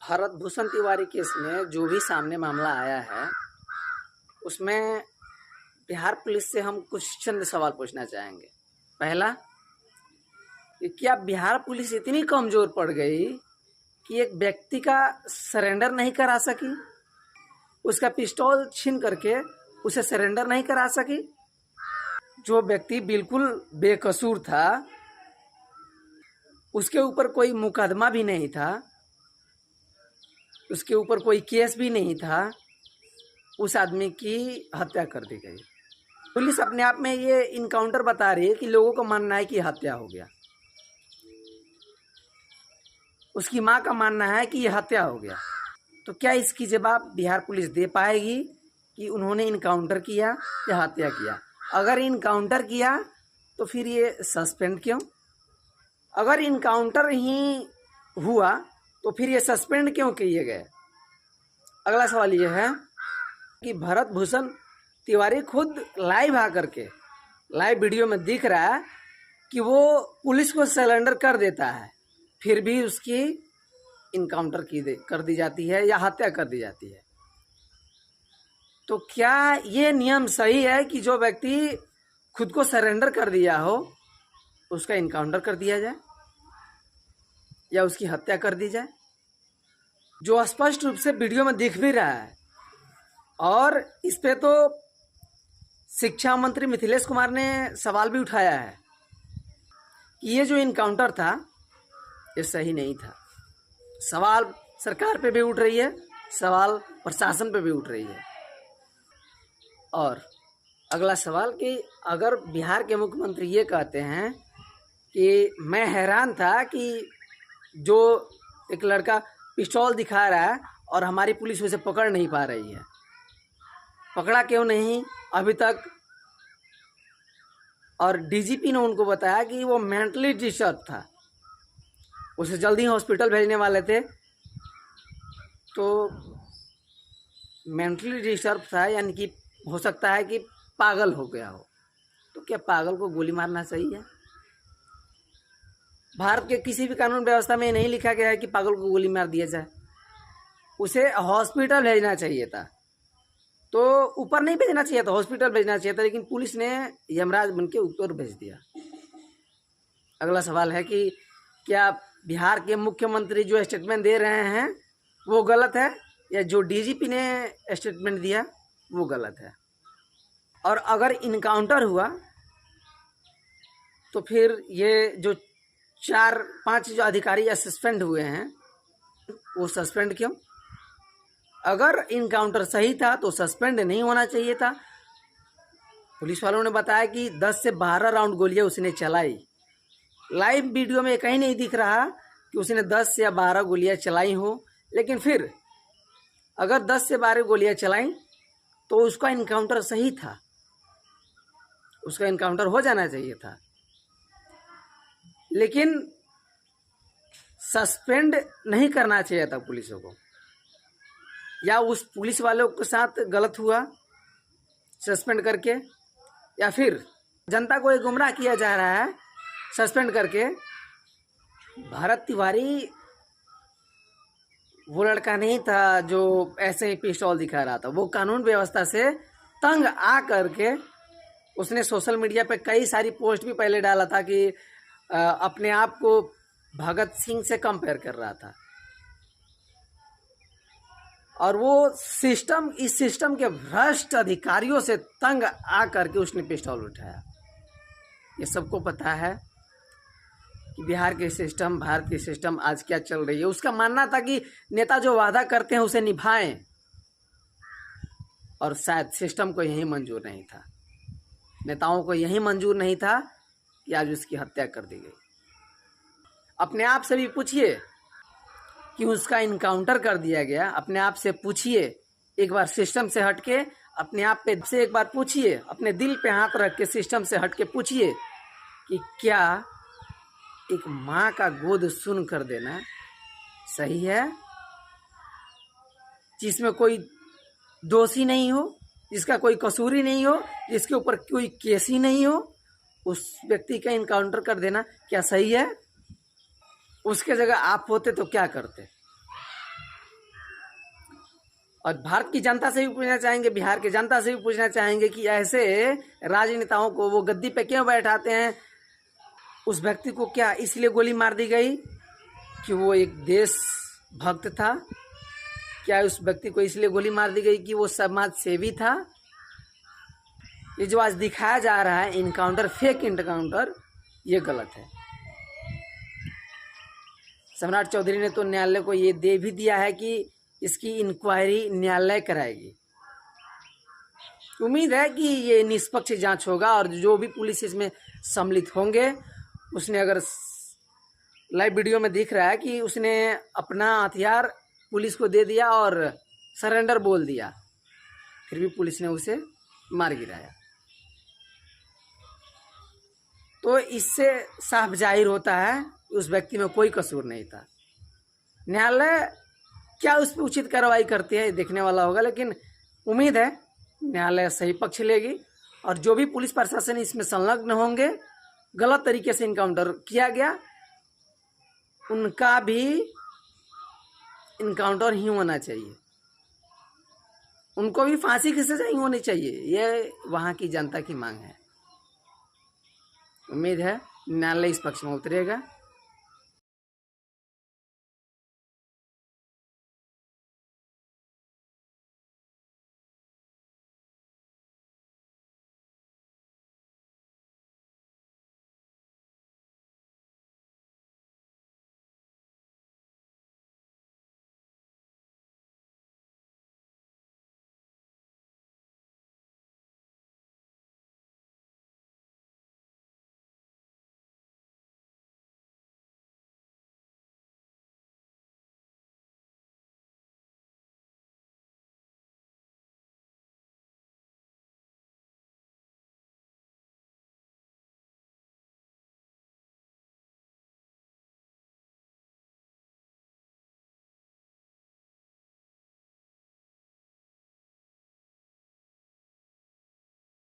Bharat Bhushan Tiwari case में जो भी सामने मामला आया है, उसमें बिहार पुलिस से हम कुछ चंद सवाल पूछना चाहेंगे। पहला, कि क्या बिहार पुलिस इतनी कमज़ोर पड़ गई कि एक व्यक्ति का सरेंडर नहीं करा सकी, उसका पिस्तौल छीन करके उसे सरेंडर नहीं करा सकी? जो व्यक्ति बिल्कुल बेकसूर था, उसके ऊपर कोई मुकदमा भी नहीं था, उसके ऊपर कोई केस भी नहीं था, उस आदमी की हत्या कर दी गई। पुलिस अपने आप में ये इनकाउंटर बता रही है कि लोगों को मानना है कि हत्या हो गया, उसकी मां का मानना है कि ये हत्या हो गया। तो क्या इसकी जवाब बिहार पुलिस दे पाएगी कि उन्होंने इनकाउंटर किया या हत्या किया? अगर इनकाउंटर किया तो फिर ये सस्पेंड क्यों? अगर इनकाउंटर ही हुआ तो फिर ये सस्पेंड क्यों किए गए? अगला सवाल ये है कि भरत भूषण तिवारी खुद लाइव आकर के लाइव वीडियो में दिख रहा है कि वो पुलिस को सरेंडर कर देता है, फिर भी उसकी इनकाउंटर कर दी जाती है या हत्या कर दी जाती है। तो क्या ये नियम सही है कि जो व्यक्ति खुद को सरेंडर कर दिया हो उसका इनकाउंटर कर दिया जाए या उसकी हत्या कर दी जाए? जो स्पष्ट रूप से वीडियो में दिख भी रहा है, और इस पे तो शिक्षा मंत्री मिथिलेश कुमार ने सवाल भी उठाया है कि ये जो इनकाउंटर था ये सही नहीं था। सवाल सरकार पे भी उठ रही है, सवाल प्रशासन पे भी उठ रही है। और अगला सवाल कि अगर बिहार के मुख्यमंत्री ये कहते हैं कि मैं हैरान था कि जो एक लड़का पिस्तौल दिखा रहा है और हमारी पुलिस उसे पकड़ नहीं पा रही है, पकड़ा क्यों नहीं अभी तक? और डीजीपी ने उनको बताया कि वो मेंटली डिस्टर्ब था, उसे जल्दी हॉस्पिटल भेजने वाले थे। तो मेंटली डिस्टर्ब था यानी कि हो सकता है कि पागल हो गया हो। तो क्या पागल को गोली मारना सही है? भारत के किसी भी कानून व्यवस्था में नहीं लिखा गया है कि पागल को गोली मार दिया जाए, उसे हॉस्पिटल भेजना चाहिए था। तो ऊपर नहीं भेजना चाहिए था, हॉस्पिटल भेजना चाहिए था, लेकिन पुलिस ने यमराज बन के ऊपर भेज दिया। अगला सवाल है कि क्या बिहार के मुख्यमंत्री जो स्टेटमेंट दे रहे हैं वो गलत है या जो डीजीपी ने स्टेटमेंट दिया वो गलत है? और अगर इनकाउंटर हुआ तो फिर ये जो 4-5 जो अधिकारी सस्पेंड हुए हैं वो सस्पेंड क्यों? अगर इनकाउंटर सही था तो सस्पेंड नहीं होना चाहिए था। पुलिस वालों ने बताया कि 10 से 12 राउंड गोलियां उसने चलाई। लाइव वीडियो में कहीं नहीं दिख रहा कि उसने 10 या 12 गोलियां चलाई हो, लेकिन फिर अगर 10 से 12 गोलियां चलाई तो उसका इनकाउंटर सही था, उसका इनकाउंटर हो जाना चाहिए था। लेकिन सस्पेंड नहीं करना चाहिए था पुलिसों को, या उस पुलिस वालों के साथ गलत हुआ सस्पेंड करके, या फिर जनता को ये गुमराह किया जा रहा है सस्पेंड करके। भरत तिवारी वो लड़का नहीं था जो ऐसे ही पिस्तौल दिखा रहा था, वो कानून व्यवस्था से तंग आ करके उसने सोशल मीडिया पे कई सारी पोस्ट भी पहले डाला था कि अपने आप को भगत सिंह से कंपेयर कर रहा था, और वो इस सिस्टम के भ्रष्ट अधिकारियों से तंग आ करके उसने पिस्तौल उठाया। ये सबको पता है कि बिहार के सिस्टम, भारत की सिस्टम आज क्या चल रही है। उसका मानना था कि नेता जो वादा करते हैं उसे निभाएं, और शायद सिस्टम को यही मंजूर नहीं था, नेताओं को यही मंजूर नहीं था कि आज उसकी हत्या कर दी गई। अपने आप से भी पूछिए कि उसका इनकाउंटर कर दिया गया। अपने आप से पूछिए एक बार, सिस्टम से हटके अपने आप पे से एक बार पूछिए, अपने दिल पे हाथ रख के सिस्टम से हटके पूछिए कि क्या एक माँ का गोद सुन कर देना सही है, जिसमें कोई दोषी नहीं हो, जिसका कोई कसूर ही नहीं हो, जिसके ऊपर कोई केस ही नहीं हो, उस व्यक्ति का इनकाउंटर कर देना क्या सही है? उसके जगह आप होते तो क्या करते? और भारत की जनता से भी पूछना चाहेंगे, बिहार की जनता से भी पूछना चाहेंगे कि ऐसे राजनेताओं को वो गद्दी पे क्यों बैठाते हैं। उस व्यक्ति को क्या इसलिए गोली मार दी गई कि वो एक देशभक्त था? क्या उस व्यक्ति को इसलिए गोली मार दी गई कि वो समाज सेवी था? ये जो आज दिखाया जा रहा है इनकाउंटर, फेक इनकाउंटर, ये गलत है। सम्राट चौधरी ने तो न्यायालय को ये दे भी दिया है कि इसकी इंक्वायरी न्यायालय कराएगी। उम्मीद है कि ये निष्पक्ष जांच होगा और जो भी पुलिस इसमें सम्मिलित होंगे, उसने अगर लाइव वीडियो में दिख रहा है कि उसने अपना हथियार पुलिस को दे दिया और सरेंडर बोल दिया, फिर भी पुलिस ने उसे मार गिराया। तो इससे साफ जाहिर होता है उस व्यक्ति में कोई कसूर नहीं था। न्यायालय क्या उस पर उचित कार्रवाई करती है देखने वाला होगा, लेकिन उम्मीद है न्यायालय सही पक्ष लेगी और जो भी पुलिस प्रशासन इसमें संलग्न होंगे, गलत तरीके से इनकाउंटर किया गया, उनका भी इनकाउंटर ही होना चाहिए, उनको भी फांसी की सजा ही होनी चाहिए। ये वहाँ की जनता की मांग है। उम्मीद है न्यायालय इस पक्ष में उतरेगा।